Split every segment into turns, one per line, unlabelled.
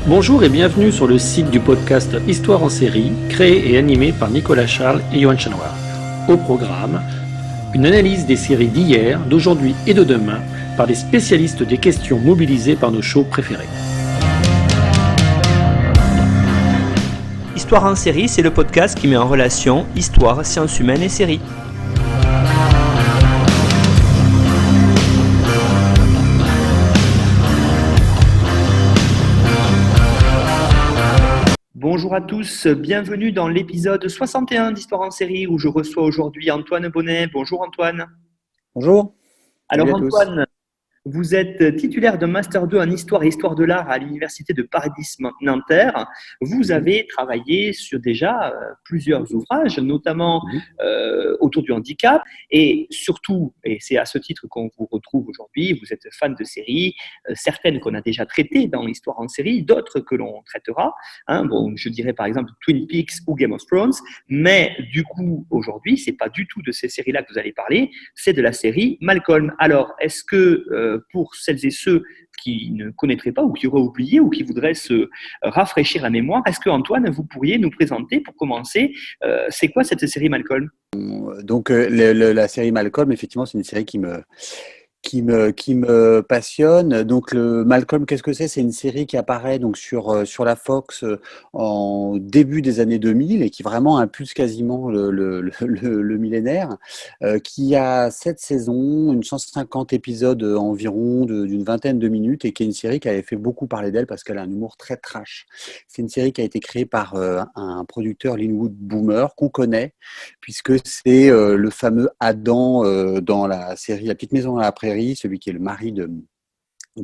Bonjour et bienvenue sur le site du podcast Histoire en série, créé et animé par Nicolas Charles et Johan Chanoir. Au programme, une analyse des séries d'hier, d'aujourd'hui et de demain par des spécialistes des questions mobilisées par nos shows préférés.
Histoire en série, c'est le podcast qui met en relation histoire, sciences humaines et séries. Bonjour à tous, bienvenue dans l'épisode 61 d'Histoire en série où je reçois aujourd'hui Antoine Bonnet. Bonjour Antoine.
Bonjour.
Alors
Salut à tous.
Antoine, vous êtes titulaire d'un Master 2 en Histoire et Histoire de l'Art à l'Université de Paris-Nanterre. Vous avez travaillé sur déjà plusieurs ouvrages, notamment autour du handicap. Et surtout, et c'est à ce titre qu'on vous retrouve aujourd'hui, vous êtes fan de séries, certaines qu'on a déjà traitées dans l'Histoire en série, d'autres que l'on traitera. Bon, je dirais par exemple Twin Peaks ou Game of Thrones. Mais du coup, aujourd'hui, ce n'est pas du tout de ces séries-là que vous allez parler, c'est de la série Malcolm. Alors, est-ce que pour celles et ceux qui ne connaîtraient pas ou qui auraient oublié ou qui voudraient se rafraîchir la mémoire, est-ce que Antoine, vous pourriez nous présenter pour commencer, c'est quoi cette série Malcolm ?
Donc, la série Malcolm, effectivement, c'est une série qui me passionne. Donc, Malcolm, qu'est-ce que c'est? C'est une série qui apparaît donc sur la Fox en début des années 2000 et qui vraiment impulse quasiment le millénaire, qui a 7 saisons, une 150 épisodes environ d'une vingtaine de minutes et qui est une série qui avait fait beaucoup parler d'elle parce qu'elle a un humour très trash. C'est une série qui a été créée par un producteur, Linwood Boomer, qu'on connaît, puisque c'est le fameux Adam dans la série La Petite Maison à la Prairie, celui qui est le mari de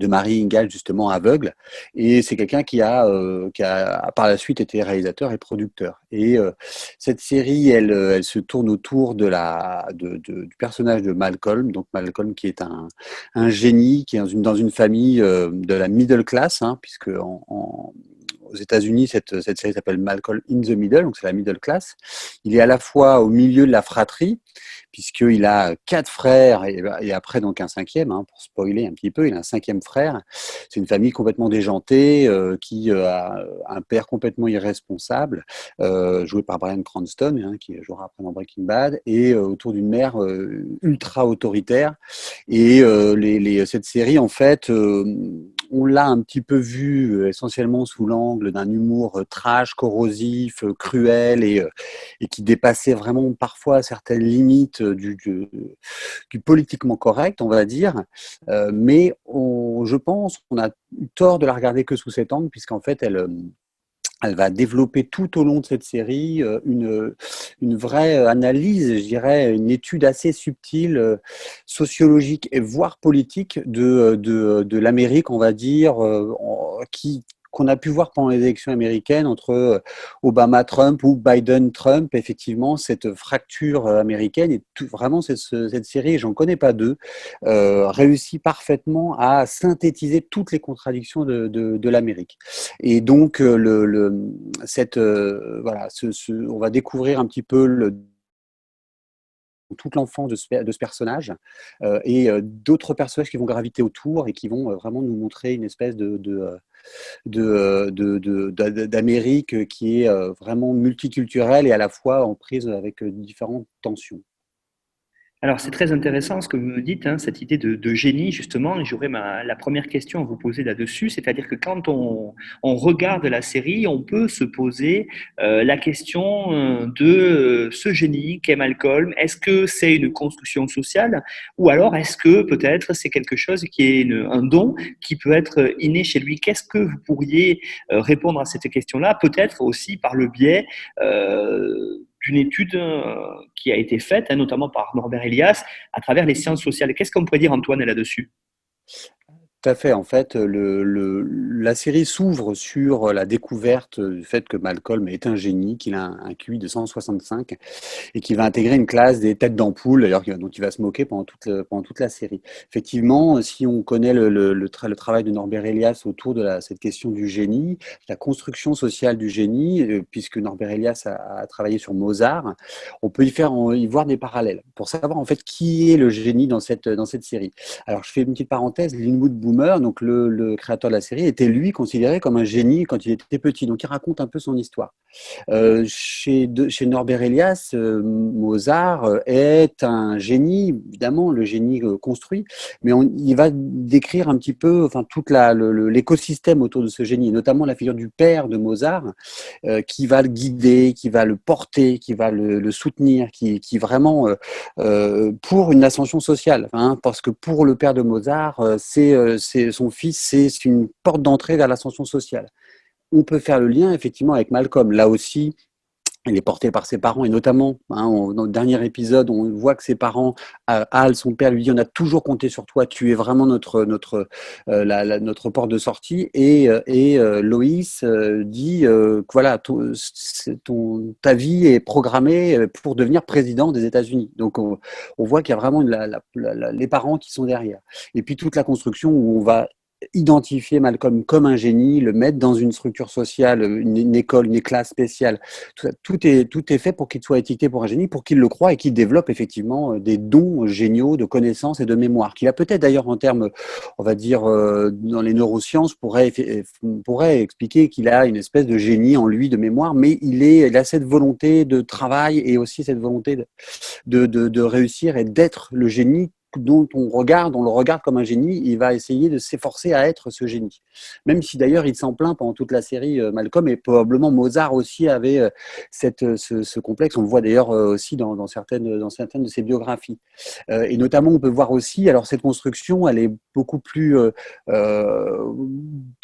Mary Ingalls, justement aveugle, et c'est quelqu'un qui a par la suite été réalisateur et producteur. Et cette série, elle se tourne autour du personnage de Malcolm, donc Malcolm qui est un génie, qui est dans une famille de la middle class, puisque aux États-Unis, cette série s'appelle Malcolm in the Middle, donc c'est la middle class. Il est à la fois au milieu de la fratrie, puisqu'il a 4 frères et après donc un cinquième, pour spoiler un petit peu, il a un 5e frère. C'est une famille complètement déjantée qui a un père complètement irresponsable, joué par Bryan Cranston, qui jouera après dans Breaking Bad, et autour d'une mère ultra autoritaire. Et cette série, en fait, on l'a un petit peu vue essentiellement sous l'angle d'un humour trash, corrosif, cruel et qui dépassait vraiment parfois certaines limites du politiquement correct, on va dire. Mais je pense qu'on a eu tort de la regarder que sous cet angle, puisqu'en fait, elle va développer tout au long de cette série une vraie analyse, je dirais, une étude assez subtile, sociologique et voire politique de l'Amérique, on va dire, qu'on a pu voir pendant les élections américaines entre Obama-Trump ou Biden-Trump. Effectivement, cette fracture américaine, et vraiment cette série, j'en connais pas deux, réussit parfaitement à synthétiser toutes les contradictions de l'Amérique. Et donc, on va découvrir un petit peu toute l'enfance de ce personnage et d'autres personnages qui vont graviter autour et qui vont vraiment nous montrer une espèce d'Amérique qui est vraiment multiculturelle et à la fois en prise avec différentes tensions.
Alors, c'est très intéressant ce que vous me dites, cette idée de génie, justement, et j'aurais la première question à vous poser là-dessus, c'est-à-dire que quand on regarde la série, on peut se poser la question de ce génie qu'est Malcolm. Est-ce que c'est une construction sociale ou alors est-ce que peut-être c'est quelque chose qui est un don qui peut être inné chez lui? Qu'est-ce que vous pourriez répondre à cette question-là, peut-être aussi par le biais d'une étude qui a été faite, notamment par Norbert Elias, à travers les sciences sociales. Qu'est-ce qu'on pourrait dire, Antoine, là-dessus ?
Tout à fait. En fait, la série s'ouvre sur la découverte du fait que Malcolm est un génie, qu'il a un QI de 165 et qu'il va intégrer une classe des têtes d'ampoule, d'ailleurs, dont il va se moquer pendant toute la série. Effectivement, si on connaît le travail de Norbert Elias autour de cette question du génie, la construction sociale du génie, puisque Norbert Elias a travaillé sur Mozart, on peut y voir des parallèles pour savoir en fait qui est le génie dans cette série. Alors, je fais une petite parenthèse, Linwood Boomer Boomer, donc le créateur de la série, était lui considéré comme un génie quand il était petit. Donc il raconte un peu son histoire. Chez Norbert Elias, Mozart est un génie, évidemment, le génie construit, mais il va décrire un petit peu enfin, tout l'écosystème autour de ce génie, notamment la figure du père de Mozart, qui va le guider, qui va le porter, qui va le soutenir, qui vraiment, pour une ascension sociale, hein, parce que pour le père de Mozart, c'est son fils, c'est une porte d'entrée vers l'ascension sociale. On peut faire le lien effectivement avec Malcolm. Là aussi, il est porté par ses parents et notamment, hein, dans le dernier épisode, on voit que ses parents, Hal, son père, lui dit: on a toujours compté sur toi, tu es vraiment notre porte de sortie. Et Loïs dit que voilà, ta vie est programmée pour devenir président des États-Unis. Donc on voit qu'il y a vraiment les parents qui sont derrière. Et puis toute la construction où on va identifier Malcolm comme un génie, le mettre dans une structure sociale, une école, une classe spéciale. Tout est fait pour qu'il soit étiqueté pour un génie, pour qu'il le croie et qu'il développe effectivement des dons géniaux de connaissances et de mémoire, qu'il a peut-être d'ailleurs en termes, on va dire, dans les neurosciences, pourrait expliquer qu'il a une espèce de génie en lui de mémoire, mais il a cette volonté de travail et aussi cette volonté de réussir et d'être le génie dont on le regarde comme un génie, il va essayer de s'efforcer à être ce génie. Même si d'ailleurs il s'en plaint pendant toute la série, Malcolm, et probablement Mozart aussi avait ce complexe. On le voit d'ailleurs aussi dans certaines de ses biographies. Et notamment, on peut voir aussi, alors cette construction, elle est beaucoup plus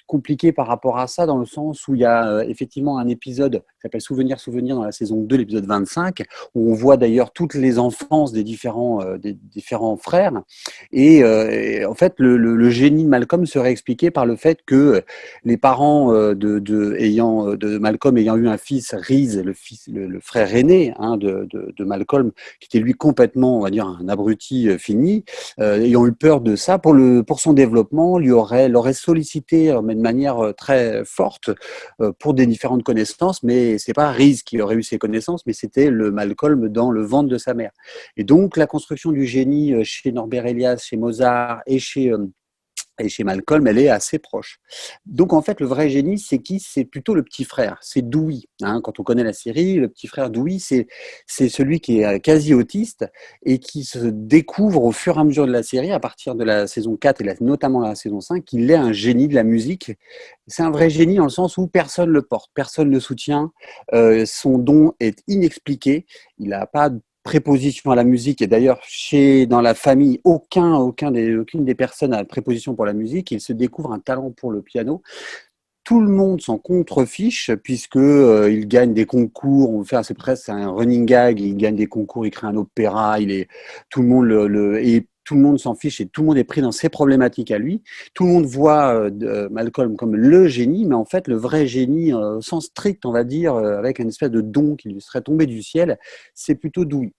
compliquée par rapport à ça, dans le sens où il y a effectivement un épisode qui s'appelle Souvenir dans la saison 2, l'épisode 25, où on voit d'ailleurs toutes les enfances des différents frères. Et en fait, le génie de Malcolm serait expliqué par le fait que les parents de Malcolm ayant eu un fils, Reese, le frère aîné, hein, de Malcolm, qui était lui complètement, on va dire, un abruti fini, ayant eu peur de ça, pour son développement, l'aurait sollicité mais de manière très forte pour des différentes connaissances, mais c'est pas Reese qui aurait eu ces connaissances, mais c'était le Malcolm dans le ventre de sa mère. Et donc la construction du génie chez Norbert Elias, chez Mozart et chez Malcolm, elle est assez proche. Donc en fait, le vrai génie, c'est qui? C'est plutôt le petit frère, c'est Dewey. Hein, quand on connaît la série, le petit frère Dewey, c'est celui qui est quasi autiste et qui se découvre au fur et à mesure de la série, à partir de la saison 4 et notamment la saison 5, qu'il est un génie de la musique. C'est un vrai génie dans le sens où personne ne le porte, personne ne le soutient, son don est inexpliqué, il n'a pas préposition à la musique, et d'ailleurs dans la famille, aucune des personnes a préposition pour la musique. Il se découvre un talent pour le piano. Tout le monde s'en contrefiche puisque il gagne des concours. C'est presque un running gag. Il gagne des concours, il crée un opéra. Tout le monde et tout le monde s'en fiche et tout le monde est pris dans ses problématiques à lui. Tout le monde voit Malcolm comme le génie, mais en fait le vrai génie, au sens strict, on va dire, avec une espèce de don qui lui serait tombé du ciel, c'est plutôt Dewey.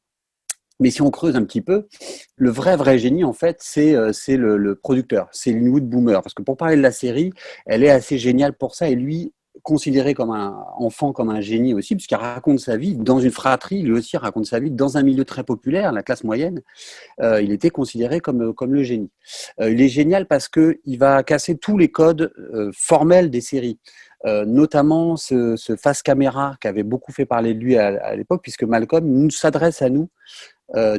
Mais si on creuse un petit peu, le vrai génie, en fait, c'est le producteur, c'est Linwood Boomer. Parce que pour parler de la série, elle est assez géniale pour ça. Et lui, considéré comme un enfant, comme un génie aussi, puisqu'il raconte sa vie dans une fratrie, lui aussi raconte sa vie dans un milieu très populaire, la classe moyenne. Il était considéré comme le génie. Il est génial parce qu'il va casser tous les codes formels des séries. Notamment ce face caméra qui avait beaucoup fait parler de lui à l'époque, puisque Malcolm s'adresse à nous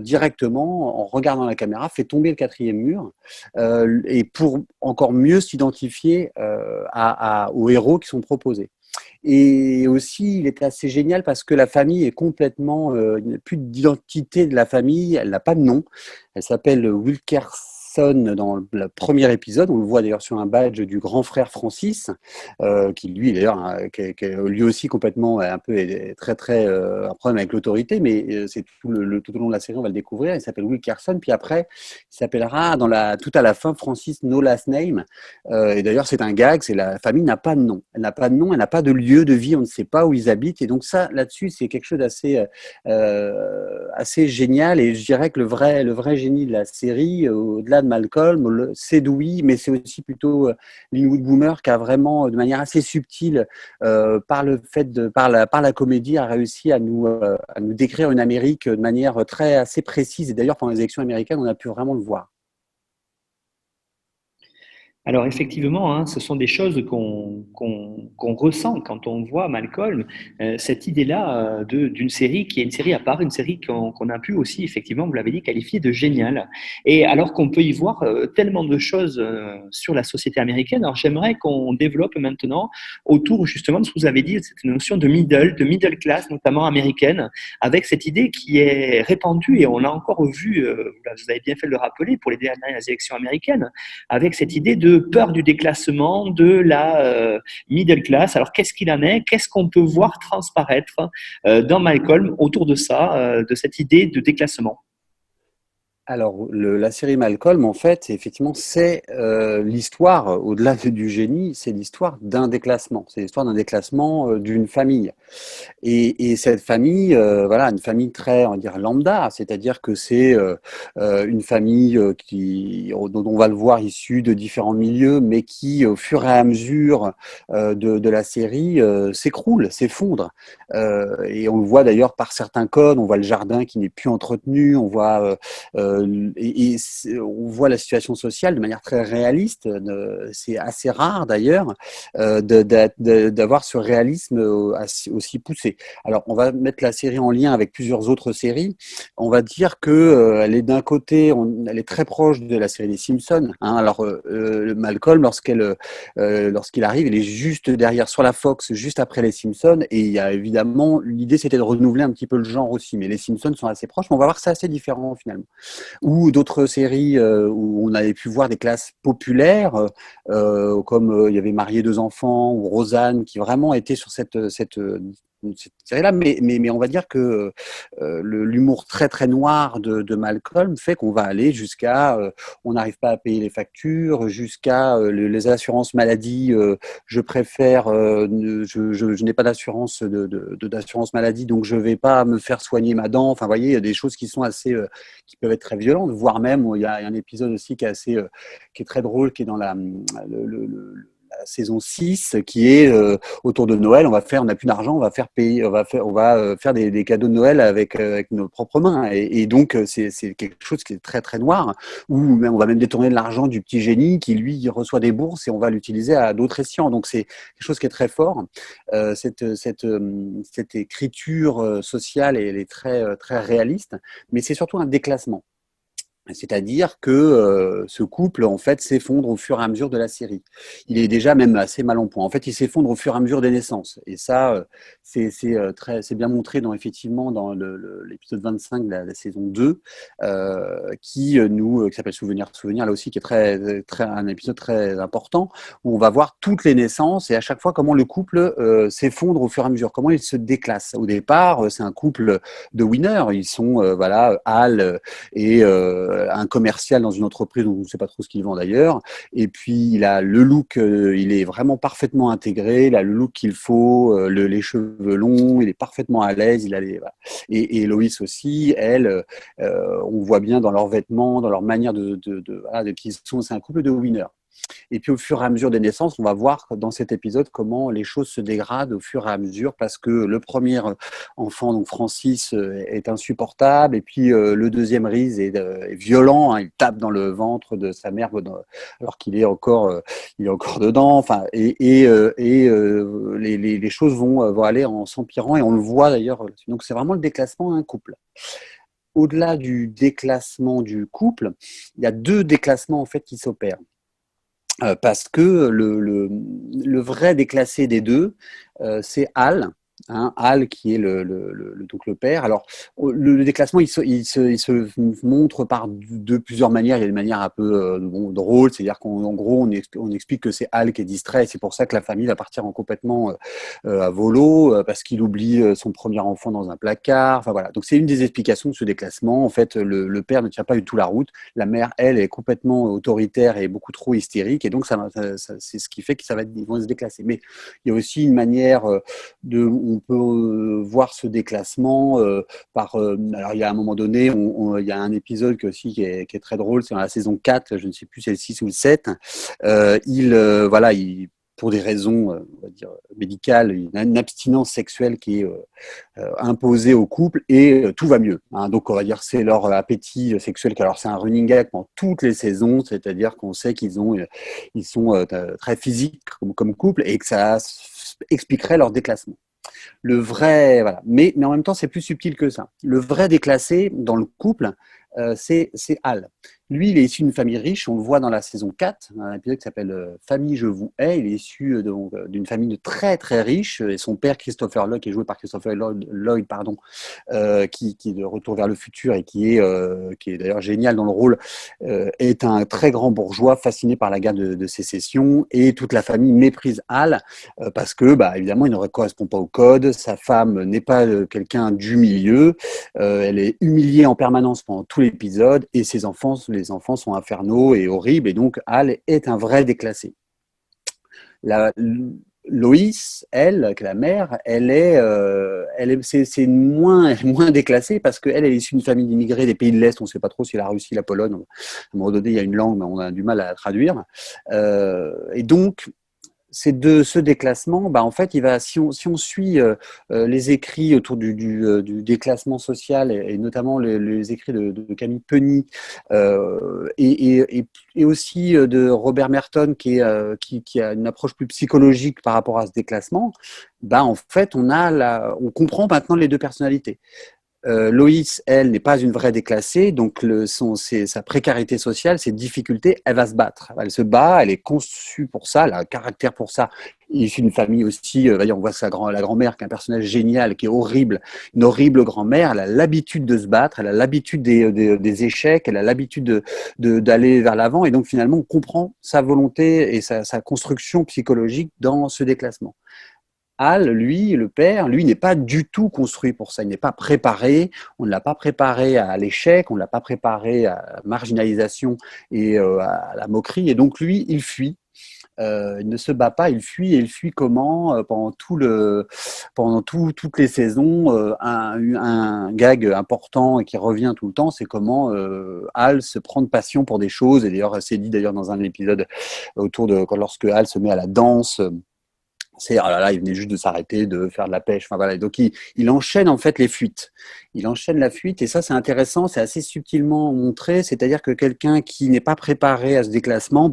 directement en regardant la caméra, fait tomber le quatrième mur et pour encore mieux s'identifier aux héros qui sont proposés. Et aussi, il était assez génial parce que la famille est complètement, il n'y a plus d'identité de la famille, elle n'a pas de nom, elle s'appelle Wilkerson dans le premier épisode, on le voit d'ailleurs sur un badge du grand frère Francis, qui lui d'ailleurs, qui lui aussi complètement un peu très un problème avec l'autorité, mais c'est tout au long de la série, on va le découvrir. Il s'appelle Wilkerson, puis après, il s'appellera tout à la fin Francis No Last Name. Et d'ailleurs, c'est un gag, la famille n'a pas de nom, elle n'a pas de nom, elle n'a pas de lieu de vie, on ne sait pas où ils habitent, et donc ça, là-dessus, c'est quelque chose d'assez assez génial. Et je dirais que le vrai génie de la série, au-delà de Malcolm, c'est Dewey, mais c'est aussi plutôt Linwood Boomer qui a vraiment, de manière assez subtile, par la comédie, a réussi à nous décrire une Amérique de manière assez précise. Et d'ailleurs, pendant les élections américaines, on a pu vraiment le voir.
Alors effectivement, hein, ce sont des choses qu'on ressent quand on voit Malcolm, cette idée-là d'une série qui est une série à part, une série qu'on a pu aussi, effectivement, vous l'avez dit, qualifier de géniale. Et alors qu'on peut y voir tellement de choses sur la société américaine, alors j'aimerais qu'on développe maintenant autour justement de ce que vous avez dit, cette notion de middle class, notamment américaine, avec cette idée qui est répandue, et on l'a encore vu, vous avez bien fait de le rappeler, pour les dernières élections américaines, avec cette idée de peur du déclassement de la middle class. Alors, qu'est-ce qu'il en est? Qu'est-ce qu'on peut voir transparaître dans Malcolm autour de ça, de cette idée de déclassement?
Alors, la série Malcolm, en fait, effectivement, c'est l'histoire, au-delà du génie, c'est l'histoire d'un déclassement. C'est l'histoire d'un déclassement d'une famille. Et cette famille, voilà, une famille très, on va dire, lambda, c'est-à-dire que c'est une famille dont on va le voir issue de différents milieux, mais qui, au fur et à mesure de la série, s'écroule, s'effondre. Et on le voit d'ailleurs par certains codes, on voit le jardin qui n'est plus entretenu, on voit on voit la situation sociale de manière très réaliste. C'est assez rare d'ailleurs d'avoir ce réalisme aussi poussé. Alors, on va mettre la série en lien avec plusieurs autres séries. On va dire que elle est d'un côté, elle est très proche de la série des Simpsons. Hein. Alors, Malcolm, lorsqu'il arrive, il est juste derrière sur la Fox, juste après les Simpsons. Et il y a évidemment, l'idée c'était de renouveler un petit peu le genre aussi. Mais les Simpsons sont assez proches. Mais on va voir que c'est assez différent finalement. Ou d'autres séries où on avait pu voir des classes populaires, comme il y avait Marié deux enfants ou Roseanne, qui vraiment étaient sur cette série-là, mais on va dire que l'humour très très noir de Malcolm fait qu'on va aller jusqu'à on n'arrive pas à payer les factures, jusqu'à les assurances maladie, je préfère, je n'ai pas d'assurance d'assurance maladie, donc je vais pas me faire soigner ma dent. Enfin, vous voyez, il y a des choses qui sont assez, qui peuvent être très violentes, voire même, il y a un épisode aussi qui est assez, qui est très drôle, qui est dans la saison 6, qui est autour de Noël. On n'a plus d'argent, on va faire payer, on va faire des cadeaux de Noël avec nos propres mains. Et donc, c'est quelque chose qui est très, très noir, où on va même détourner de l'argent du petit génie qui, lui, reçoit des bourses et on va l'utiliser à d'autres escients. Donc, c'est quelque chose qui est très fort. Cette écriture sociale, elle est très, très réaliste, mais c'est surtout un déclassement. C'est-à-dire que ce couple, en fait, s'effondre au fur et à mesure de la série. Il est déjà même assez mal en point. En fait, il s'effondre au fur et à mesure des naissances. Et ça, c'est bien montré effectivement dans l'épisode 25 de la saison 2, qui s'appelle Souvenir, Souvenir, là aussi, qui est un épisode très important, où on va voir toutes les naissances et à chaque fois comment le couple s'effondre au fur et à mesure, comment il se déclasse. Au départ, c'est un couple de winners. Ils sont, voilà, Al et un commercial dans une entreprise dont on ne sait pas trop ce qu'il vend d'ailleurs. Et puis, il a le look, il est vraiment parfaitement intégré, il a le look qu'il faut, les cheveux longs, il est parfaitement à l'aise. Voilà. Et Loïs aussi, elle, on voit bien dans leurs vêtements, dans leur manière voilà, qu'ils sont, c'est un couple de winners. Et puis au fur et à mesure des naissances, on va voir dans cet épisode comment les choses se dégradent au fur et à mesure parce que le premier enfant, donc Francis, est insupportable et puis le deuxième Reese est violent, hein, il tape dans le ventre de sa mère alors qu'il est il est encore dedans. Enfin, les choses vont aller en s'empirant et on le voit d'ailleurs. Donc c'est vraiment le déclassement d'un couple. Au-delà du déclassement du couple, il y a deux déclassements en fait qui s'opèrent. Parce que le vrai déclassé des deux, c'est Al. Hein, Al qui est donc le père. Alors le déclassement il se montre par de plusieurs manières. Il y a des manières un peu drôles, c'est-à-dire qu'en gros on explique que c'est Al qui est distrait, et c'est pour ça que la famille va partir complètement à volo parce qu'il oublie son premier enfant dans un placard. Enfin voilà, donc c'est une des explications de ce déclassement. En fait, le père ne tient pas du tout la route. La mère, elle, est complètement autoritaire et beaucoup trop hystérique, et donc c'est ce qui fait qu'ils vont se déclasser. Mais il y a aussi une manière on peut voir ce déclassement alors il y a un moment donné, il y a un épisode qui est très drôle, c'est dans la saison 4, je ne sais plus si c'est le 6 ou le 7, voilà, pour des raisons, on va dire, médicales, une abstinence sexuelle qui est imposée au couple et tout va mieux. Hein. Donc, on va dire c'est leur appétit sexuel. Alors, c'est un running gag pendant toutes les saisons, c'est-à-dire qu'on sait ils sont très physiques comme couple et que ça expliquerait leur déclassement. Le vrai, voilà. Mais en même temps, c'est plus subtil que ça. Le vrai déclassé dans le couple, c'est Hal. Lui, il est issu d'une famille riche, on le voit dans la saison 4, un épisode qui s'appelle Famille, je vous hais. Il est issu d'une famille très très riche, et son père, Christopher Lloyd, qui est joué par Christopher Lloyd, pardon, qui est de Retour vers le futur et qui est d'ailleurs génial dans le rôle, est un très grand bourgeois fasciné par la guerre de sécession, et toute la famille méprise Hal parce que, évidemment, il ne correspond pas au code, sa femme n'est pas quelqu'un du milieu, elle est humiliée en permanence pendant tout l'épisode, et les enfants sont infernaux et horribles, et donc Hal est un vrai déclassé. Loïs, elle, qui est la mère, c'est moins déclassé parce qu'elle est issue d'une famille d'immigrés des pays de l'Est. On ne sait pas trop si la Russie, la Pologne. À un moment donné, il y a une langue, mais on a du mal à la traduire. Et donc, ce déclassement, en fait, si on suit les écrits autour du déclassement social et notamment les écrits de Camille Penny et aussi de Robert Merton qui a une approche plus psychologique par rapport à ce déclassement, en fait, on comprend maintenant les deux personnalités. Loïs, elle, n'est pas une vraie déclassée, donc sa précarité sociale, ses difficultés, elle va se battre. Elle se bat, elle est conçue pour ça, elle a un caractère pour ça. Issue d'une famille aussi, on voit la grand-mère qui est un personnage génial, qui est horrible, une horrible grand-mère, elle a l'habitude de se battre, elle a l'habitude des échecs, elle a l'habitude d'aller vers l'avant, et donc finalement on comprend sa volonté et sa construction psychologique dans ce déclassement. Hal, lui, le père, lui n'est pas du tout construit pour ça. Il n'est pas préparé. On ne l'a pas préparé à l'échec, on ne l'a pas préparé à la marginalisation et à la moquerie. Et donc lui, il fuit. Il ne se bat pas, il fuit. Et il fuit comment pendant toutes les saisons, un gag important et qui revient tout le temps, c'est comment Hal se prend de passion pour des choses. Et d'ailleurs, c'est dit dans un épisode lorsque Hal se met à la danse. C'est oh là là, il venait juste de s'arrêter, de faire de la pêche. Enfin voilà. Donc il enchaîne en fait les fuites. Il enchaîne la fuite et ça c'est intéressant, c'est assez subtilement montré. C'est-à-dire que quelqu'un qui n'est pas préparé à ce déclassement,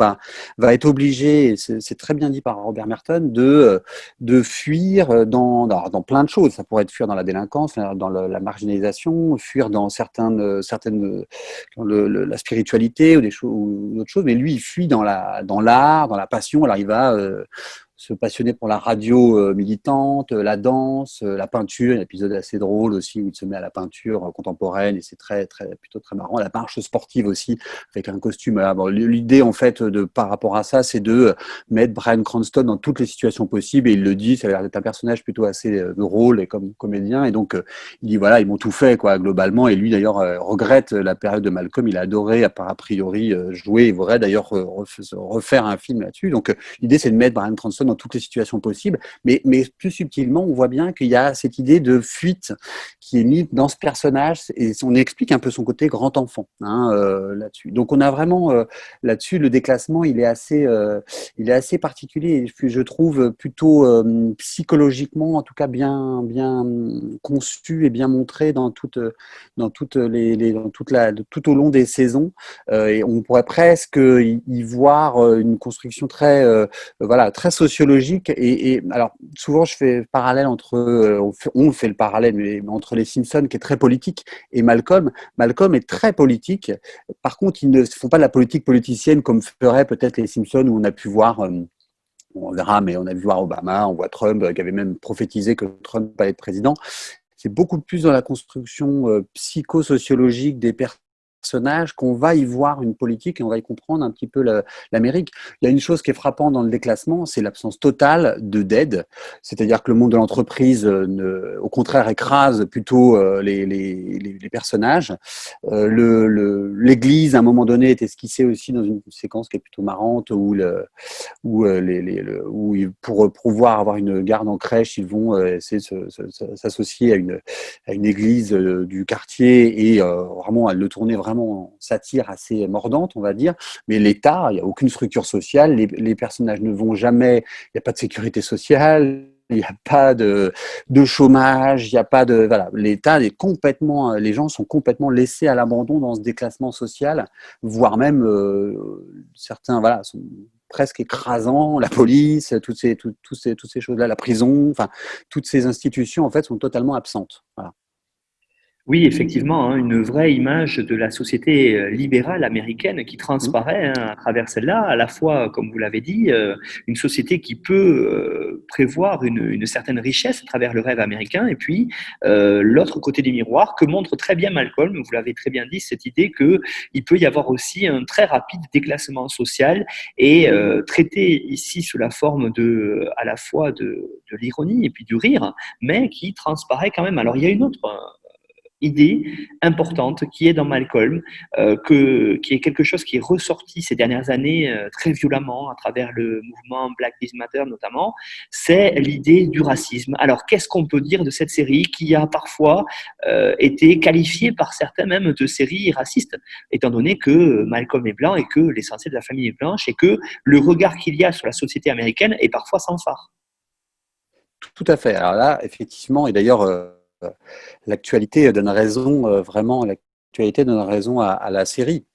va être obligé. C'est très bien dit par Robert Merton de fuir dans plein de choses. Ça pourrait être fuir dans la délinquance, dans la marginalisation, fuir dans certaines dans la spiritualité ou des choses ou d'autres choses. Mais lui il fuit dans l'art, dans la passion. Alors il va se passionner pour la radio militante, la danse, la peinture. Il y a un épisode assez drôle aussi où il se met à la peinture contemporaine et c'est plutôt très marrant. La marche sportive aussi, avec un costume. L'idée, en fait, par rapport à ça, c'est de mettre Bryan Cranston dans toutes les situations possibles et il le dit, ça a l'air d'être un personnage plutôt assez drôle et comme comédien. Et donc, il dit, voilà, ils m'ont tout fait, quoi, globalement. Et lui, d'ailleurs, regrette la période de Malcolm. Il a adoré, a priori, jouer. Il voudrait d'ailleurs refaire un film là-dessus. Donc, l'idée, c'est de mettre Bryan Cranston dans toutes les situations possibles, mais plus subtilement, on voit bien qu'il y a cette idée de fuite qui est mise dans ce personnage, et on explique un peu son côté grand enfant là-dessus. Donc on a vraiment là-dessus, le déclassement, il est assez particulier, et je trouve plutôt psychologiquement, en tout cas bien conçu et bien montré tout au long des saisons, et on pourrait presque y voir une construction très sociologique et alors souvent je fais parallèle on fait le parallèle mais entre les Simpsons qui est très politique et Malcolm est très politique. Par contre ils ne font pas de la politique politicienne comme feraient peut-être les Simpsons où on a pu voir on verra, mais on a vu voir Obama, on voit Trump qui avait même prophétisé que Trump allait être président. C'est beaucoup plus dans la construction psychosociologique des personnages qu'on va y voir une politique et on va y comprendre un petit peu l'Amérique. Il y a une chose qui est frappante dans le déclassement, c'est l'absence totale d'aide, c'est-à-dire que le monde de l'entreprise, au contraire, écrase plutôt les personnages. L'Église, à un moment donné, est esquissée aussi dans une séquence qui est plutôt marrante où pour pouvoir avoir une garde en crèche, ils vont essayer de s'associer à une église du quartier et vraiment à le tourner vraiment vraiment satire assez mordante, on va dire. Mais l'État, il n'y a aucune structure sociale, les personnages ne vont jamais, il n'y a pas de sécurité sociale, il n'y a pas de chômage, il n'y a pas de… Voilà, l'État est complètement… Les gens sont complètement laissés à l'abandon dans ce déclassement social, voire même certains voilà, sont presque écrasants, la police, toutes ces choses-là, la prison, enfin, toutes ces institutions, en fait, sont totalement absentes. Voilà.
Oui, effectivement, hein, une vraie image de la société libérale américaine qui
Mmh.
transparaît à travers celle-là, à la fois, comme vous l'avez dit, une société qui peut prévoir une certaine richesse à travers le rêve américain, et puis l'autre côté des miroirs que montre très bien Malcolm, vous l'avez très bien dit, cette idée qu'il peut y avoir aussi un très rapide déclassement social et traité ici sous la forme à la fois de l'ironie et puis du rire, mais qui transparaît quand même. Alors il y a une autre idée importante qui est dans Malcolm, qui est quelque chose qui est ressorti ces dernières années très violemment à travers le mouvement Black Lives Matter notamment, c'est l'idée du racisme. Alors qu'est-ce qu'on peut dire de cette série qui a parfois été qualifiée par certains même de série raciste, étant donné que Malcolm est blanc et que l'essentiel de la famille est blanche et que le regard qu'il y a sur la société américaine est parfois sans phare.
Tout à fait. Alors là, effectivement, et d'ailleurs, l'actualité donne raison, vraiment, l'actualité donne raison à la série.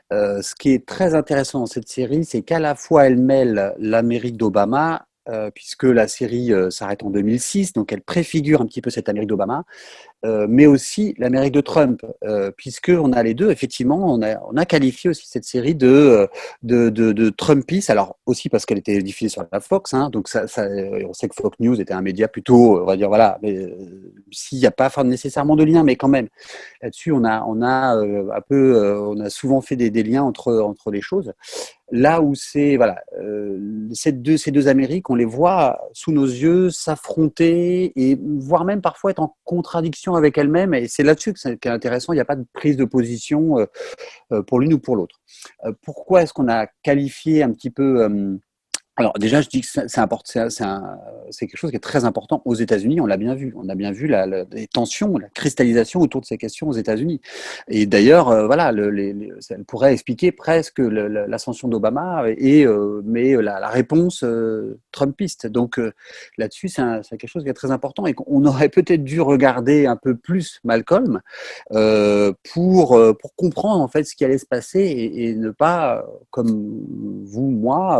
Ce qui est très intéressant dans cette série, c'est qu'à la fois elle mêle l'Amérique d'Obama, puisque la série s'arrête en 2006, donc elle préfigure un petit peu cette Amérique d'Obama, mais aussi l'Amérique de Trump, puisqu'on a les deux, effectivement, on a qualifié aussi cette série de Trumpiste, alors aussi parce qu'elle était diffusée sur la Fox, hein, donc on sait que Fox News était un média plutôt, on va dire, voilà, mais s'il n'y a pas nécessairement de lien, mais quand même, là-dessus, on a souvent fait des liens entre les choses. Là où c'est voilà, ces deux Amériques, on les voit sous nos yeux s'affronter et voire même parfois être en contradiction avec elles-mêmes. Et c'est là-dessus que c'est intéressant. Il n'y a pas de prise de position pour l'une ou pour l'autre. Pourquoi est-ce qu'on a qualifié un petit peu alors déjà, je dis que c'est quelque chose qui est très important aux États-Unis. On l'a bien vu. On a bien vu les tensions, la cristallisation autour de ces questions aux États-Unis. Et d'ailleurs, voilà, ça pourrait expliquer presque l'ascension d'Obama mais la réponse trumpiste. Donc là-dessus, c'est quelque chose qui est très important et qu'on aurait peut-être dû regarder un peu plus Malcolm pour comprendre en fait ce qui allait se passer et ne pas, comme vous, moi,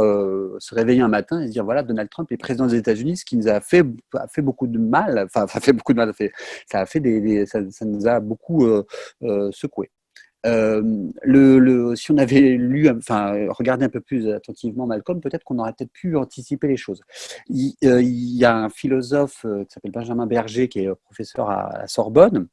se réveiller un matin et se dire voilà, Donald Trump est président des États-Unis, ce qui nous a fait beaucoup de mal, enfin, ça fait beaucoup de mal, ça nous a beaucoup secoué. Si on avait regardé un peu plus attentivement Malcolm, peut-être qu'on aurait peut-être pu anticiper les choses. Il y a un philosophe qui s'appelle Benjamin Berger, qui est professeur à la Sorbonne,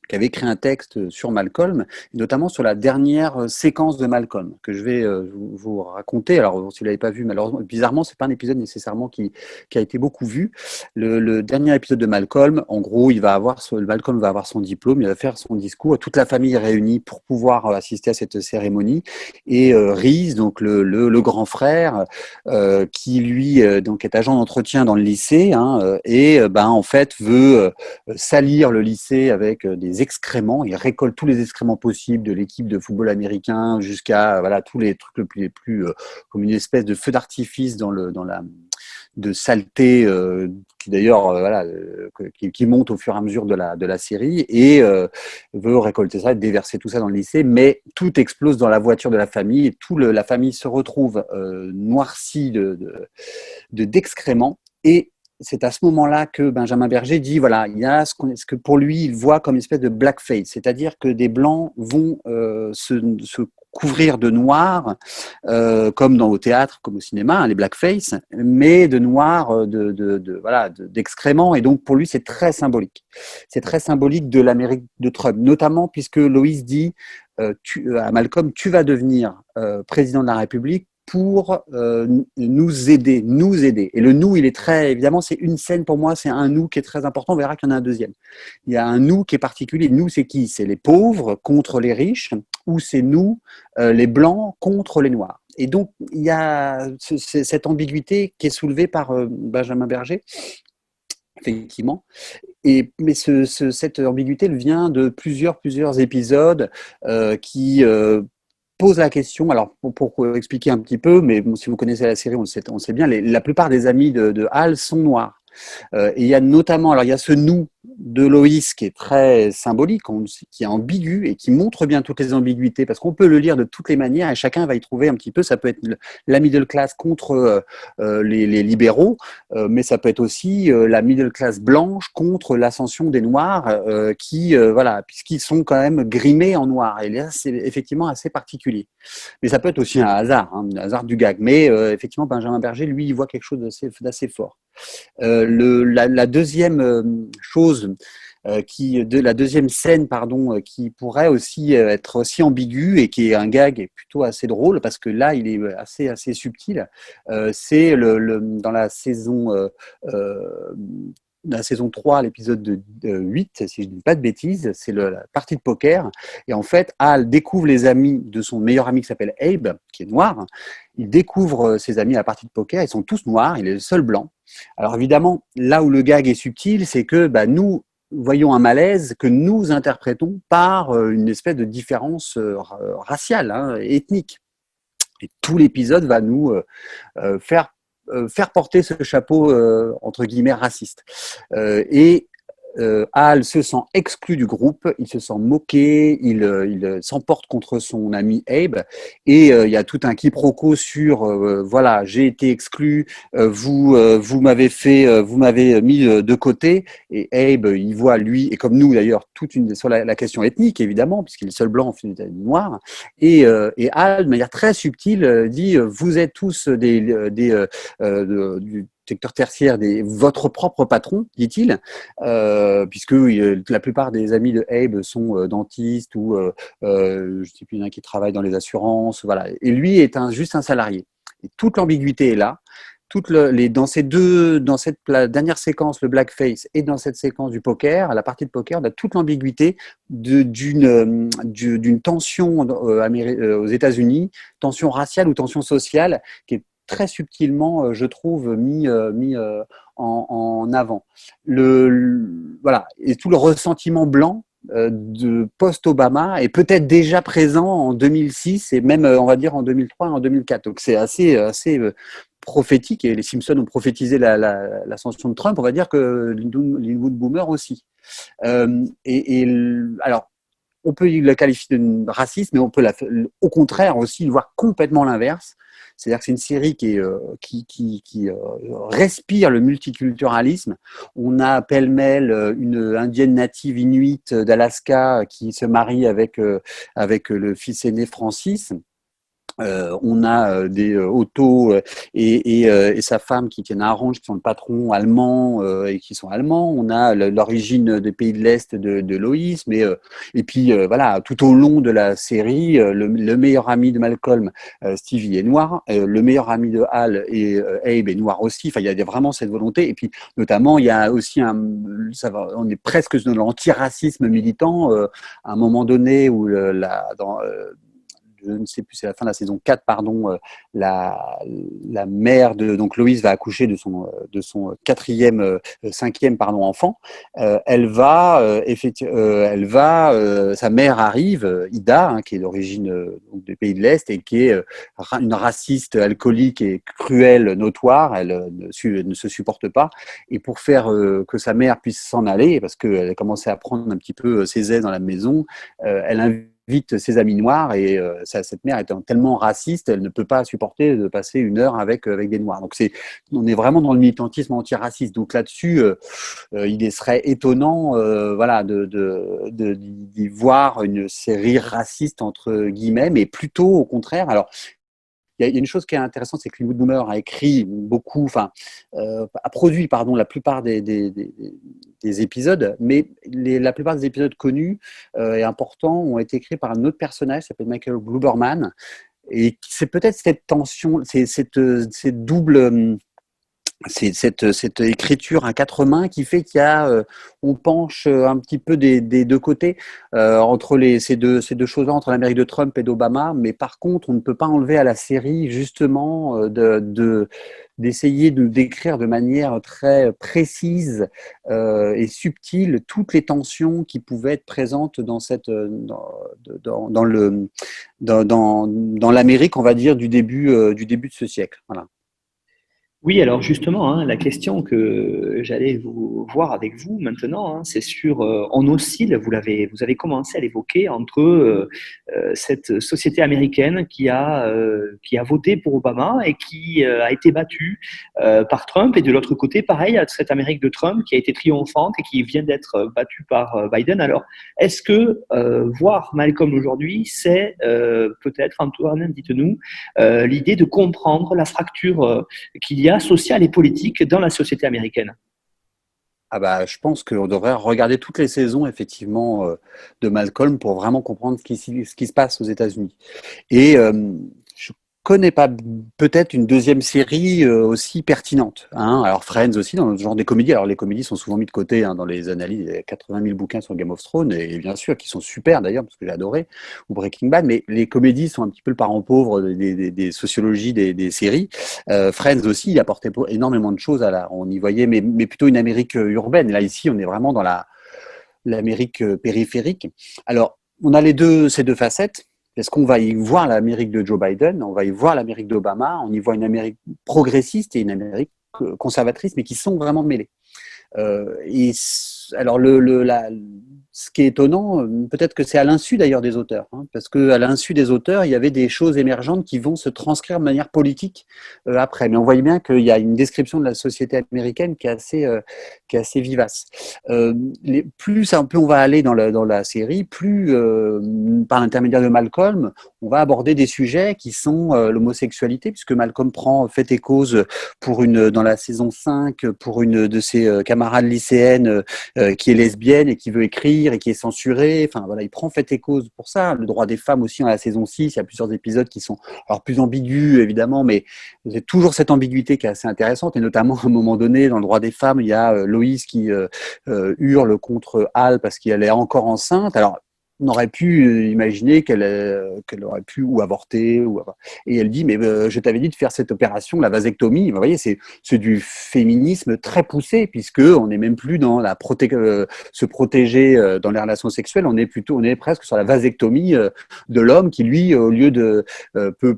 qui avait écrit un texte sur Malcolm, notamment sur la dernière séquence de Malcolm, que je vais vous raconter. Alors, si vous ne l'avez pas vu, malheureusement, bizarrement, ce n'est pas un épisode nécessairement qui a été beaucoup vu. Le dernier épisode de Malcolm, en gros, Malcolm va avoir son diplôme, il va faire son discours, toute la famille est réunie pour pouvoir assister à cette cérémonie. Et Reese, donc le grand frère, qui lui donc est agent d'entretien dans le lycée, hein, et en fait veut salir le lycée avec des excréments. Il récolte tous les excréments possibles de l'équipe de football américain jusqu'à voilà, tous les trucs les plus comme une espèce de feu d'artifice de saleté qui d'ailleurs voilà, qui monte au fur et à mesure de la série et veut récolter ça et déverser tout ça dans le lycée, mais tout explose dans la voiture de la famille et la famille se retrouve noircie d'excréments et c'est à ce moment-là que Benjamin Berger dit voilà, il y a ce que pour lui il voit comme une espèce de blackface, c'est-à-dire que des blancs vont se couvrir de noir, comme au théâtre, comme au cinéma, hein, les blackface, mais de noir, d'excréments. Et donc pour lui, c'est très symbolique. C'est très symbolique de l'Amérique de Trump, notamment puisque Loïs dit à Malcolm, tu vas devenir président de la République pour nous aider. Et le nous, il est très, évidemment, c'est une scène pour moi, c'est un nous qui est très important. On verra qu'il y en a un deuxième. Il y a un nous qui est particulier. Nous, c'est qui? C'est les pauvres contre les riches, ou c'est nous, les blancs contre les noirs. Et donc, il y a cette ambiguïté qui est soulevée par Benjamin Berger. effectivement. Mais cette ambiguïté, elle vient de plusieurs épisodes qui posent la question. Alors, pour expliquer un petit peu, mais bon, si vous connaissez la série, on sait bien, la plupart des amis de Hal sont noirs. Et il y a notamment, alors il y a ce nous de Loïs qui est très symbolique, qui est ambigu et qui montre bien toutes les ambiguïtés, parce qu'on peut le lire de toutes les manières et chacun va y trouver un petit peu. Ça peut être la middle class contre les libéraux, mais ça peut être aussi la middle class blanche contre l'ascension des noirs, voilà, puisqu'ils sont quand même grimés en noir. Et là, c'est effectivement assez particulier. Mais ça peut être aussi un hasard du gag. Mais effectivement, Benjamin Berger, lui, il voit quelque chose d'assez fort. La deuxième chose la deuxième scène, pardon, qui pourrait aussi être aussi ambiguë et qui est un gag plutôt assez drôle parce que là, il est assez subtil. C'est dans la saison 3, l'épisode de 8, si je ne dis pas de bêtises, c'est la partie de poker. Et en fait, Hal découvre les amis de son meilleur ami qui s'appelle Abe, qui est noir. Il découvre ses amis à la partie de poker, ils sont tous noirs, il est le seul blanc. Alors évidemment, là où le gag est subtil, c'est que nous voyons un malaise que nous interprétons par une espèce de différence raciale, ethnique. Et tout l'épisode va nous faire porter ce chapeau entre guillemets raciste. Hal se sent exclu du groupe, il se sent moqué, il s'emporte contre son ami Abe, et il y a tout un quiproquo sur voilà, j'ai été exclu, vous m'avez mis de côté, et Abe il voit lui, et comme nous d'ailleurs, sur la question ethnique évidemment, puisqu'il est le seul blanc en fait noir, et Hal de manière très subtile dit vous êtes tous du secteur tertiaire, votre propre patron, dit-il, puisque la plupart des amis de Abe sont dentistes ou je ne sais plus, il y en a qui travaillent dans les assurances, voilà. Et lui est juste un salarié. Et toute l'ambiguïté est là. Dans cette dernière séquence, le blackface, et dans cette séquence du poker, la partie de poker, on a toute l'ambiguïté d'une tension aux États-Unis, tension raciale ou tension sociale, qui est très subtilement, je trouve, mis en avant. Voilà. Et tout le ressentiment blanc de post-Obama est peut-être déjà présent en 2006 et même, on va dire, en 2003 et en 2004. Donc, c'est assez prophétique, et les Simpsons ont prophétisé l'ascension de Trump. On va dire que les Wood Boomers aussi. Alors, on peut le qualifier de raciste, mais on peut au contraire aussi voir complètement l'inverse. C'est-à-dire que c'est une série qui respire le multiculturalisme. On a pêle-mêle une indienne native inuite d'Alaska qui se marie avec le fils aîné Francis. On a des Otto et sa femme qui tiennent un ranch, qui sont le patron allemand et qui sont allemands. On a l'origine des pays de l'Est de Loïs, et puis voilà, tout au long de la série, le meilleur ami de Malcolm, Stevie, est noir, le meilleur ami de Hal et Abe est noir aussi. Enfin, il y a vraiment cette volonté. Et puis notamment, il y a aussi on est presque dans l'antiracisme militant à un moment donné où je ne sais plus, c'est la fin de la saison 4, pardon, la mère de donc Loïs va accoucher de son cinquième enfant. Sa mère arrive, Ida, qui est d'origine des pays de l'Est et qui est une raciste alcoolique et cruelle, notoire. Elle ne se supporte pas. Et pour faire que sa mère puisse s'en aller, parce qu'elle a commencé à prendre un petit peu ses aises dans la maison, elle invite ses amis noirs, et cette mère étant tellement raciste, elle ne peut pas supporter de passer une heure avec des noirs. Donc on est vraiment dans le militantisme antiraciste. Donc là-dessus, il serait étonnant, voilà, d'y voir une série raciste entre guillemets, mais plutôt au contraire. Alors, il y a une chose qui est intéressante, c'est que Wood Boomer a écrit beaucoup, a produit, pardon, la plupart des épisodes, mais la plupart des épisodes connus et importants ont été écrits par un autre personnage qui s'appelle Michael Bluberman, et c'est peut-être cette tension, cette double c'est cette écriture à quatre mains qui fait on penche un petit peu des deux côtés entre ces deux choses-là, entre l'Amérique de Trump et d'Obama. Mais par contre, on ne peut pas enlever à la série justement d'essayer de décrire de manière très précise et subtile toutes les tensions qui pouvaient être présentes dans l'Amérique, on va dire, du début de ce siècle. Voilà.
Oui, alors justement, hein, la question que j'allais vous voir avec vous maintenant, hein, c'est sur, on oscille, vous avez commencé à l'évoquer, entre cette société américaine qui a voté pour Obama et qui a été battue par Trump, et de l'autre côté, pareil, cette Amérique de Trump qui a été triomphante et qui vient d'être battue par Biden. Alors, est-ce que voir Malcolm aujourd'hui, c'est peut-être, Antoine, dites-nous, l'idée de comprendre la fracture qu'il y a sociale et politique dans la société américaine?
Ah bah, je pense qu'on devrait regarder toutes les saisons, effectivement, de Malcolm pour vraiment comprendre ce qui se passe aux États-Unis. Et je connais pas peut-être une deuxième série aussi pertinente. Hein. Alors Friends aussi, dans le genre des comédies. Alors les comédies sont souvent mises de côté dans les analyses. Il y a 80 000 bouquins sur Game of Thrones, et bien sûr, qui sont super d'ailleurs, parce que j'ai adoré, ou Breaking Bad. Mais les comédies sont un petit peu le parent pauvre des sociologies des séries. Friends aussi, il apportait énormément de choses on y voyait, mais plutôt une Amérique urbaine. Et là, ici, on est vraiment dans l'Amérique périphérique. Alors, on a ces deux facettes. Est-ce qu'on va y voir l'Amérique de Joe Biden, on va y voir l'Amérique d'Obama, on y voit une Amérique progressiste et une Amérique conservatrice, mais qui sont vraiment mêlées. Alors, ce qui est étonnant, peut-être que c'est à l'insu d'ailleurs des auteurs, hein, parce qu'à l'insu des auteurs, il y avait des choses émergentes qui vont se transcrire de manière politique après. Mais on voit bien qu'il y a une description de la société américaine qui est assez vivace. Plus un peu on va aller dans la série, plus par l'intermédiaire de Malcolm, on va aborder des sujets qui sont l'homosexualité, puisque Malcolm prend fait et cause dans la saison 5 pour une de ses camarades lycéennes qui est lesbienne et qui veut écrire et qui est censurée. Enfin voilà, il prend fait et cause pour ça. Le droit des femmes aussi dans la saison 6, il y a plusieurs épisodes qui sont alors plus ambigus évidemment, mais c'est toujours cette ambiguïté qui est assez intéressante, et notamment à un moment donné dans le droit des femmes, il y a Loïs qui hurle contre Al parce qu'elle est encore enceinte. Alors on aurait pu imaginer qu'elle aurait pu ou avorter, et elle dit mais je t'avais dit de faire cette opération, la vasectomie. Vous voyez, c'est du féminisme très poussé, puisque on n'est même plus dans se protéger dans les relations sexuelles, on est presque sur la vasectomie de l'homme qui lui, au lieu de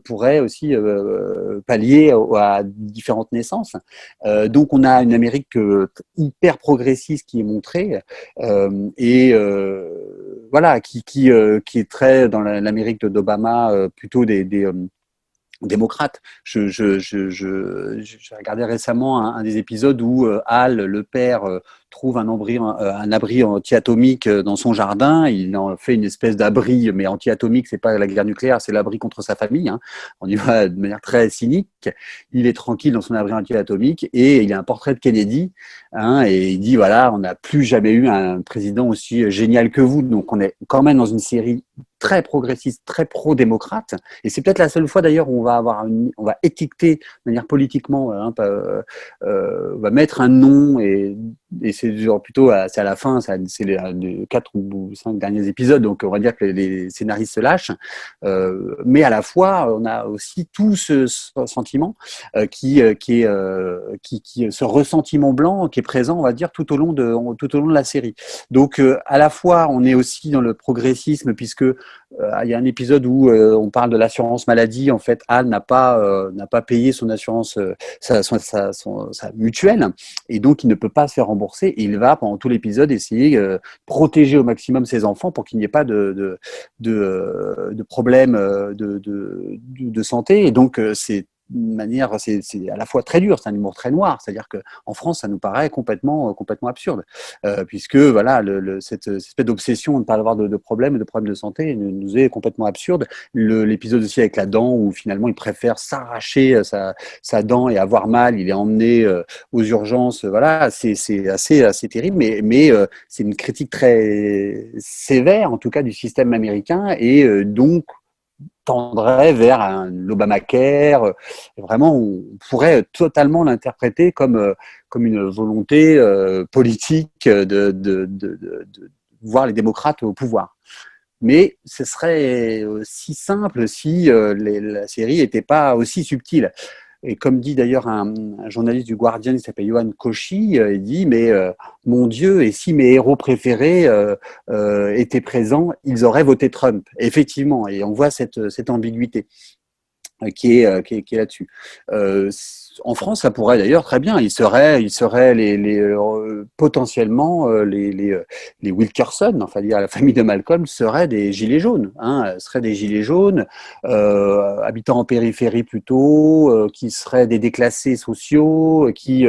pourrait aussi pallier à différentes naissances. Donc on a une Amérique hyper progressiste qui est montrée et voilà, qui est très dans l'Amérique d'Obama, plutôt des démocrates. J'ai regardé récemment un des épisodes où Hal, le père, trouve un abri anti-atomique dans son jardin. Il en fait une espèce d'abri, mais anti-atomique, c'est pas la guerre nucléaire, c'est l'abri contre sa famille. Hein. On y va de manière très cynique. Il est tranquille dans son abri anti-atomique et il y a un portrait de Kennedy. Hein, et il dit voilà, on n'a plus jamais eu un président aussi génial que vous. Donc on est quand même dans une série très progressiste, très pro-démocrate. Et c'est peut-être la seule fois d'ailleurs où on va étiqueter de manière politiquement, on va mettre un nom, et c'est plutôt c'est à la fin, c'est les 4 ou 5 derniers épisodes, donc on va dire que les scénaristes se lâchent. Mais à la fois, on a aussi tout ce sentiment ce ressentiment blanc qui est présent, on va dire, tout au long de la série. Donc à la fois, on est aussi dans le progressisme, puisque il y a un épisode où on parle de l'assurance maladie. En fait, Al n'a pas payé son assurance, sa mutuelle, et donc il ne peut pas se faire rembourser. Et il va pendant tout l'épisode essayer de protéger au maximum ses enfants pour qu'il n'y ait pas de problème de santé. Et donc c'est une manière, c'est à la fois très dur, c'est un humour très noir. C'est-à-dire que en France, ça nous paraît complètement absurde, puisque voilà, cette espèce d'obsession de ne pas avoir de problèmes de santé nous est complètement absurde. L'épisode aussi avec la dent, où finalement il préfère s'arracher sa dent et avoir mal, il est emmené aux urgences. Voilà, c'est assez terrible, mais c'est une critique très sévère, en tout cas, du système américain, et donc tendrait vers l'Obamacare. Vraiment, on pourrait totalement l'interpréter comme une volonté politique de voir les démocrates au pouvoir. Mais ce serait si simple si la série n'était pas aussi subtile. Et comme dit d'ailleurs un journaliste du Guardian qui s'appelle Yoann Cauchy, il dit mais mon Dieu, et si mes héros préférés étaient présents, ils auraient voté Trump. Et effectivement, et on voit cette ambiguïté qui est là-dessus. En France, ça pourrait d'ailleurs très bien. Il serait potentiellement les Wilkerson, enfin dire la famille de Malcolm, seraient des gilets jaunes, seraient des gilets jaunes, habitant en périphérie plutôt, qui seraient des déclassés sociaux, qui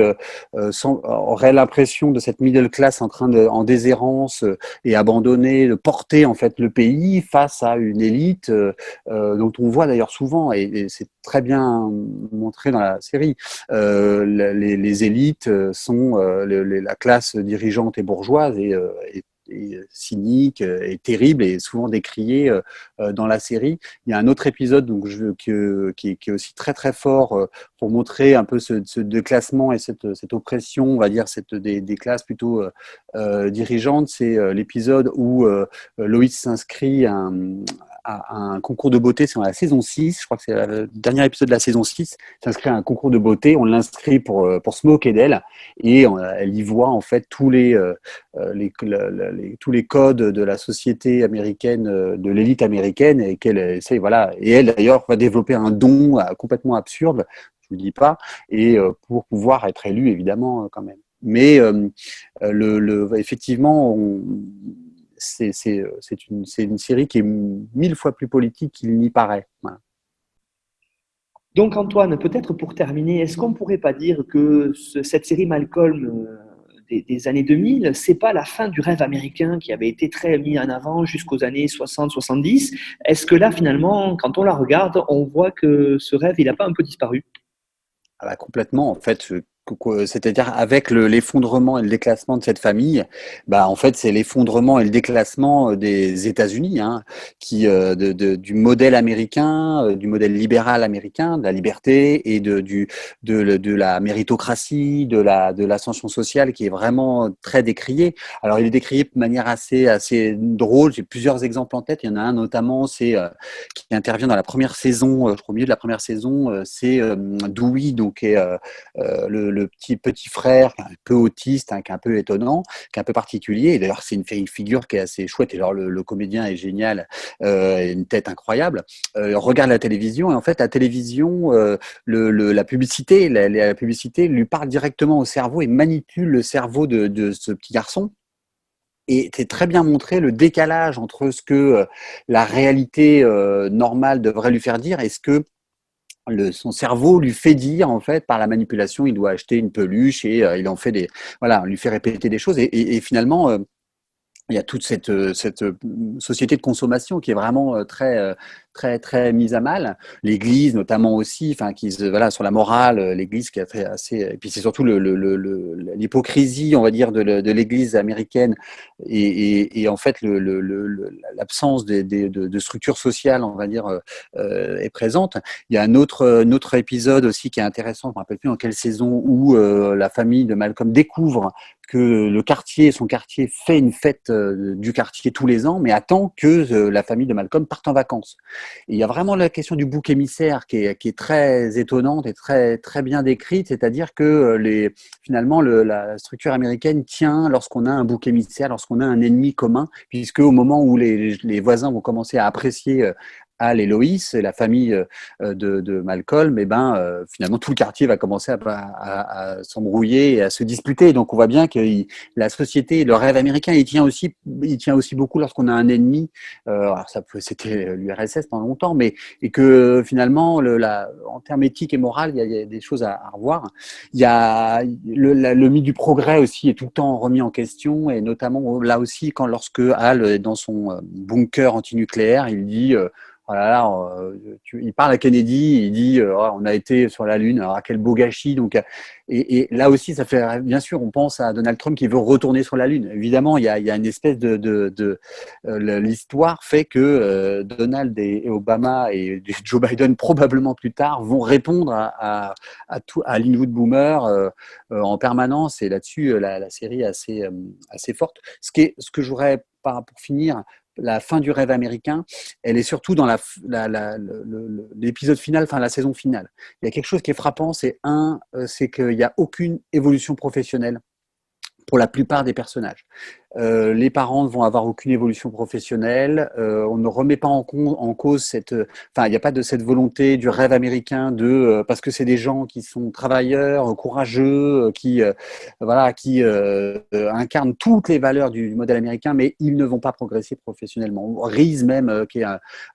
auraient l'impression de cette middle class en déshérence et abandonnée, de porter en fait le pays face à une élite dont on voit d'ailleurs souvent et c'est très bien montré dans la série. Les élites sont la classe dirigeante et bourgeoise et cynique et terrible et souvent décriée dans la série. Il y a un autre épisode donc, qui est aussi très très fort pour montrer un peu ce déclassement et cette oppression, on va dire, des classes plutôt dirigeantes. C'est l'épisode où Loïs s'inscrit à un concours de beauté, c'est dans la saison 6, je crois que c'est le dernier épisode de la saison 6, s'inscrit à un concours de beauté, on l'inscrit pour se moquer d'elle, et elle y voit en fait tous les codes de la société américaine, de l'élite américaine, et qu'elle essaie, voilà, et elle d'ailleurs va développer un don complètement absurde, je ne vous dis pas, et pour pouvoir être élue évidemment quand même. Mais effectivement, c'est une série qui est 1000 fois plus politique qu'il n'y paraît. Voilà.
Donc Antoine, peut-être pour terminer, est-ce qu'on ne pourrait pas dire que cette série Malcolm des années 2000, c'est pas la fin du rêve américain qui avait été très mis en avant jusqu'aux années 60-70? Est-ce que là, finalement, quand on la regarde, on voit que ce rêve, il n'a pas un peu disparu?
Ah bah, complètement, en fait, c'est-à-dire avec l'effondrement et le déclassement de cette famille, bah en fait c'est l'effondrement et le déclassement des États-Unis, du modèle américain, du modèle libéral américain, de la liberté et de la méritocratie, de l'ascension sociale qui est vraiment très décrié. Alors il est décrié de manière assez drôle. J'ai plusieurs exemples en tête. Il y en a un notamment, c'est qui intervient dans la première saison, je crois au milieu de la première saison, c'est Dewey, donc qui est le petit frère, qui est un peu autiste, qui est un peu étonnant, qui est un peu particulier. Et d'ailleurs, c'est une figure qui est assez chouette. Et alors, le comédien est génial, une tête incroyable. On regarde la télévision et en fait, la télévision, la publicité lui parle directement au cerveau et manipule le cerveau de ce petit garçon. Et c'est très bien montré le décalage entre ce que la réalité normale devrait lui faire dire et ce que son cerveau lui fait dire en fait par la manipulation, il doit acheter une peluche et il en fait voilà, on lui fait répéter des choses et finalement il y a toute cette société de consommation qui est vraiment très très mise à mal. L'Église notamment aussi, enfin voilà sur la morale, l'Église qui est assez et puis c'est surtout l'hypocrisie on va dire de l'Église américaine et en fait l'absence de structure sociale on va dire est présente. Il y a un autre épisode aussi qui est intéressant, je ne me rappelle plus dans quelle saison où la famille de Malcolm découvre que son quartier fait une fête du quartier tous les ans, mais attend que la famille de Malcolm parte en vacances. Et il y a vraiment la question du bouc émissaire qui est très étonnante et très, très bien décrite, c'est-à-dire que finalement la structure américaine tient lorsqu'on a un bouc émissaire, lorsqu'on a un ennemi commun, puisque au moment où les voisins vont commencer à apprécier Al et Loïs, et la famille de Malcolm, et finalement tout le quartier va commencer à s'embrouiller et à se disputer. Donc on voit bien que la société, le rêve américain, il tient aussi beaucoup lorsqu'on a un ennemi. Alors c'était l'URSS pendant longtemps, mais et que finalement, en termes éthiques et moraux, il y a des choses à revoir. Il y a le mythe du progrès aussi est tout le temps remis en question, et notamment là aussi lorsque Al est dans son bunker antinucléaire, il dit oh là là, il parle à Kennedy, il dit oh, on a été sur la Lune, alors quel beau gâchis. Donc, et là aussi, ça fait bien sûr, on pense à Donald Trump qui veut retourner sur la Lune. Évidemment, il y a une espèce l'histoire fait que Donald et Obama et Joe Biden probablement plus tard vont répondre à l'Inwood Boomer en permanence. Et là-dessus, la série est assez forte. Ce que je voudrais, pour finir, la fin du rêve américain, elle est surtout dans l'épisode final, enfin la saison finale. Il y a quelque chose qui est frappant, c'est qu'il n'y a aucune évolution professionnelle pour la plupart des personnages. Les parents ne vont avoir aucune évolution professionnelle. On ne remet pas en cause il n'y a pas de cette volonté du rêve américain parce que c'est des gens qui sont travailleurs, courageux, qui incarnent toutes les valeurs du modèle américain, mais ils ne vont pas progresser professionnellement. Reese même, qui est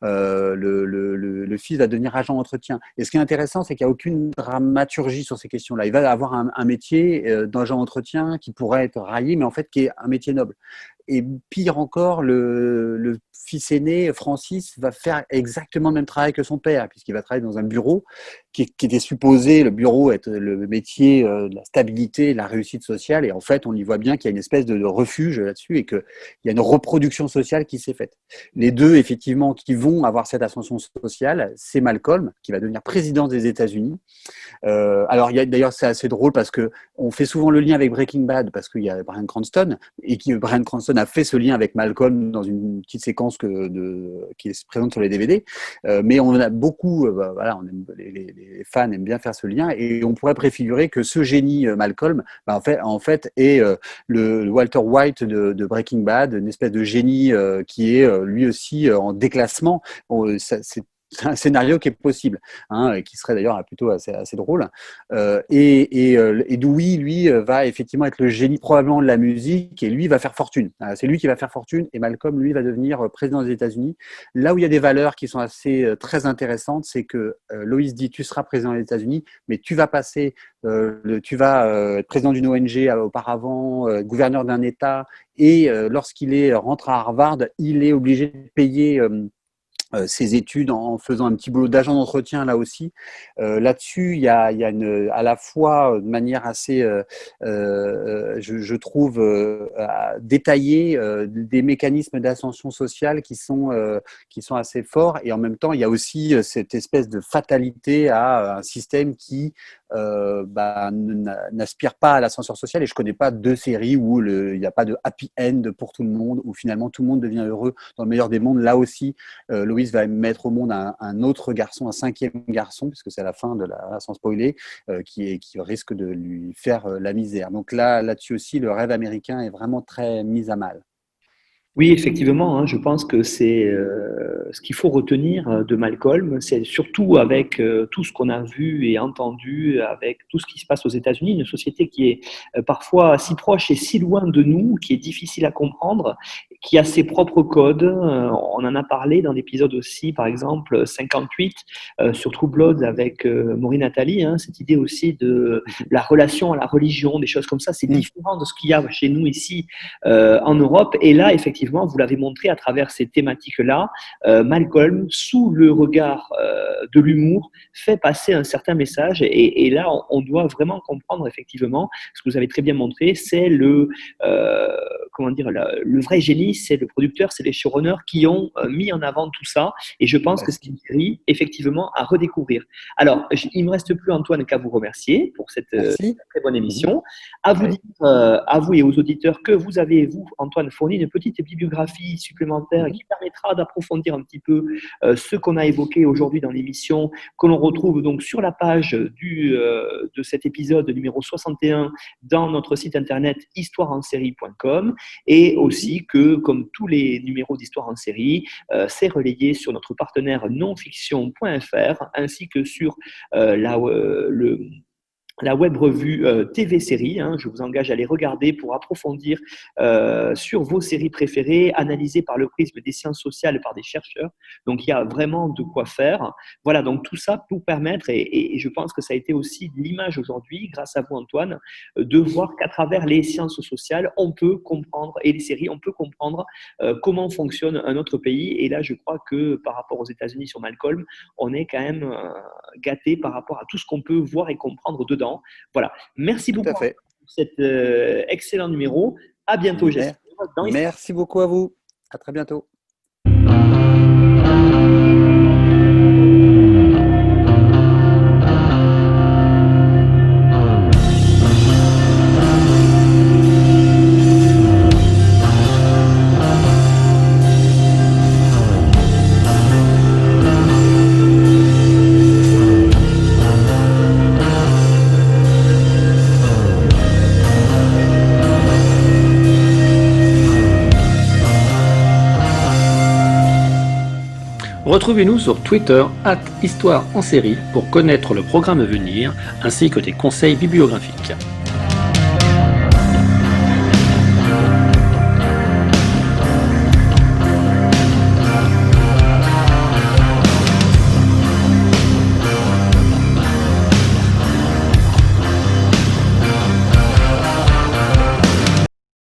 le fils, va devenir agent d'entretien. Et ce qui est intéressant, c'est qu'il n'y a aucune dramaturgie sur ces questions-là. Il va avoir un métier d'agent d'entretien qui pourrait être raillé, mais en fait qui est un métier noble. Et pire encore, le fils aîné, Francis, va faire exactement le même travail que son père, puisqu'il va travailler dans un bureau qui était supposé, le bureau, être le métier de la stabilité, de la réussite sociale. Et en fait, on y voit bien qu'il y a une espèce de refuge là-dessus et qu'il y a une reproduction sociale qui s'est faite. Les deux, effectivement, qui vont avoir cette ascension sociale, c'est Malcolm, qui va devenir président des États-Unis. Alors, d'ailleurs, c'est assez drôle parce qu'on fait souvent le lien avec Breaking Bad, parce qu'il y a Bryan Cranston, et Bryan Cranston a fait ce lien avec Malcolm dans une petite séquence qui se présente sur les DVD. Mais on a beaucoup, les fans aiment bien faire ce lien, et on pourrait préfigurer que ce génie Malcolm, en fait est le Walter White de Breaking Bad, une espèce de génie qui est lui aussi en déclassement. C'est un scénario qui est possible, et qui serait d'ailleurs plutôt assez drôle. Et Dewey, lui, va effectivement être le génie probablement de la musique, et lui va faire fortune. C'est lui qui va faire fortune, et Malcolm, lui, va devenir président des États-Unis. Là où il y a des valeurs qui sont très intéressantes, c'est que Loïs dit tu seras président des États-Unis, mais tu vas passer, tu vas être président d'une ONG auparavant, gouverneur d'un État, et lorsqu'il rentre à Harvard, il est obligé de payer ses études en faisant un petit boulot d'agent d'entretien là aussi. Là-dessus, il y a à la fois de manière assez, je trouve, détaillée, des mécanismes d'ascension sociale qui sont assez forts, et en même temps, il y a aussi cette espèce de fatalité à un système qui n'aspire pas à l'ascenseur social. Et je connais pas de série où il n'y a pas de happy end pour tout le monde, où finalement tout le monde devient heureux dans le meilleur des mondes. Là aussi, Loïs va mettre au monde un autre garçon, un cinquième garçon, puisque c'est à la fin sans spoiler, qui risque de lui faire la misère. Donc là-dessus aussi, le rêve américain est vraiment très mis à mal.
Oui, effectivement, je pense que c'est ce qu'il faut retenir de Malcolm, c'est surtout avec tout ce qu'on a vu et entendu, avec tout ce qui se passe aux États-Unis, une société qui est parfois si proche et si loin de nous, qui est difficile à comprendre, qui a ses propres codes. On en a parlé dans l'épisode aussi, par exemple 58 sur True Blood avec Maureen Nathalie, cette idée aussi de la relation à la religion, des choses comme ça, c'est différent de ce qu'il y a chez nous ici en Europe. Et là, effectivement, vous l'avez montré à travers ces thématiques-là, Malcolm, sous le regard de l'humour, fait passer un certain message. Et là, on doit vraiment comprendre effectivement ce que vous avez très bien montré, c'est le vrai génie, c'est le producteur, c'est les showrunners qui ont mis en avant tout ça. Et je pense que c'est une série effectivement à redécouvrir. Alors, il ne me reste plus, Antoine, qu'à vous remercier pour cette très bonne émission. À vous dire, à vous et aux auditeurs, que vous avez, vous, Antoine, fourni une petite bibliographie supplémentaire qui permettra d'approfondir un petit peu ce qu'on a évoqué aujourd'hui dans l'émission, que l'on retrouve donc sur la page de cet épisode numéro 61 dans notre site internet histoireensérie.com, et aussi que, comme tous les numéros d'Histoire en série, c'est relayé sur notre partenaire nonfiction.fr, ainsi que sur la web revue TV Série. Je vous engage à les regarder pour approfondir sur vos séries préférées, analysées par le prisme des sciences sociales et par des chercheurs. Donc, il y a vraiment de quoi faire. Voilà, donc tout ça pour permettre, et je pense que ça a été aussi l'image aujourd'hui, grâce à vous Antoine, de voir qu'à travers les sciences sociales, on peut comprendre, et les séries, on peut comprendre comment fonctionne un autre pays. Et là, je crois que par rapport aux États-Unis sur Malcolm, on est quand même gâté par rapport à tout ce qu'on peut voir et comprendre dedans. Voilà. Merci
Tout
beaucoup
à fait.
pour cet excellent numéro. À bientôt, j'espère.
Merci beaucoup à vous. À très bientôt.
Retrouvez-nous sur Twitter @Histoire en série pour connaître le programme à venir ainsi que des conseils bibliographiques.